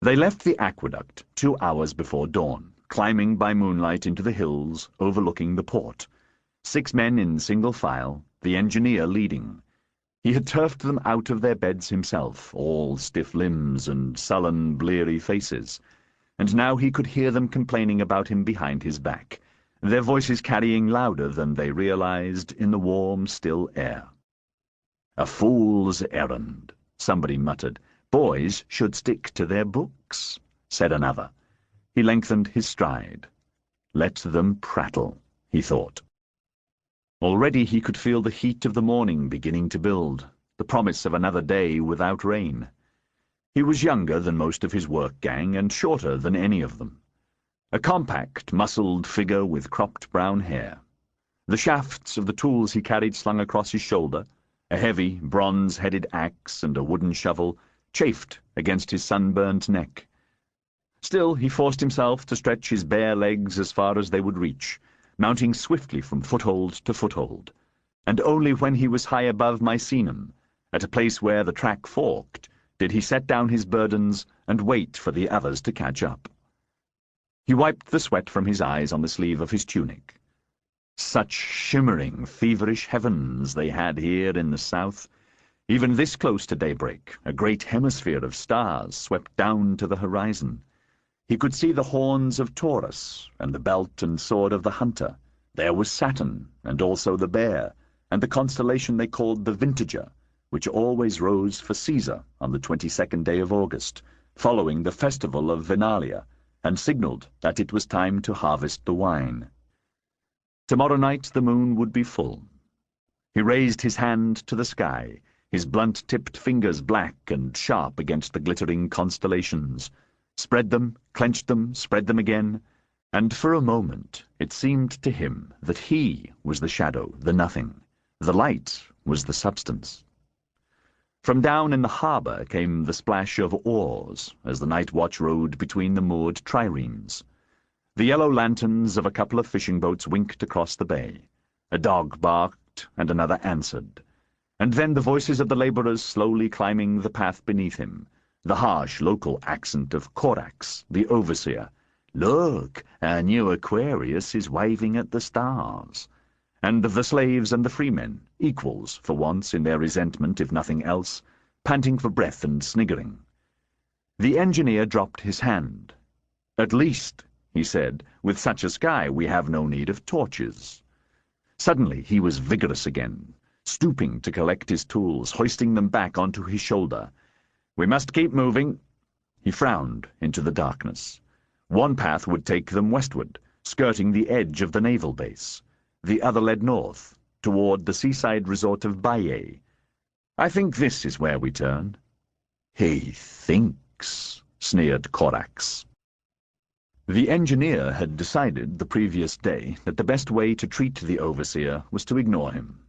They left the aqueduct 2 hours before dawn, climbing by moonlight into the hills overlooking the port. 6 men in single file, the engineer leading. He had turfed them out of their beds himself, all stiff limbs and sullen, bleary faces, and now he could hear them complaining about him behind his back, their voices carrying louder than they realized in the warm, still air. "A fool's errand," somebody muttered. "Boys should stick to their books," said another. He lengthened his stride. Let them prattle, he thought. Already he could feel the heat of the morning beginning to build, the promise of another day without rain. He was younger than most of his work gang and shorter than any of them. A compact, muscled figure with cropped brown hair. The shafts of the tools he carried slung across his shoulder, a heavy, bronze-headed axe and a wooden shovel, chafed against his sunburnt neck. Still, he forced himself to stretch his bare legs as far as they would reach, mounting swiftly from foothold to foothold, and only when he was high above Misenum, at a place where the track forked, did he set down his burdens and wait for the others to catch up. He wiped the sweat from his eyes on the sleeve of his tunic. Such shimmering, feverish heavens they had here in the south. Even this close to daybreak, a great hemisphere of stars swept down to the horizon. He could see the horns of Taurus, and the belt and sword of the hunter. There was Saturn, and also the bear, and the constellation they called the Vintager, which always rose for Caesar on the 22nd day of August, following the festival of Venalia, and signalled that it was time to harvest the wine. Tomorrow night the moon would be full. He raised his hand to the sky, his blunt-tipped fingers black and sharp against the glittering constellations, spread them, clenched them, spread them again, and for a moment it seemed to him that he was the shadow, the nothing. The light was the substance. From down in the harbour came the splash of oars as the night watch rowed between the moored triremes. The yellow lanterns of a couple of fishing boats winked across the bay. A dog barked, and another answered. And then the voices of the labourers slowly climbing the path beneath him, the harsh local accent of Corax, the overseer. "Look, our new Aquarius is waving at the stars." And of the slaves and the freemen, equals for once in their resentment if nothing else, panting for breath and sniggering. The engineer dropped his hand. "At least," he said, "with such a sky we have no need of torches." Suddenly he was vigorous again, stooping to collect his tools, hoisting them back onto his shoulder. "We must keep moving." He frowned into the darkness. One path would take them westward, skirting the edge of the naval base. The other led north, toward the seaside resort of Baiae. "I think this is where we turn." "He thinks," sneered Corax. The engineer had decided the previous day that the best way to treat the overseer was to ignore him.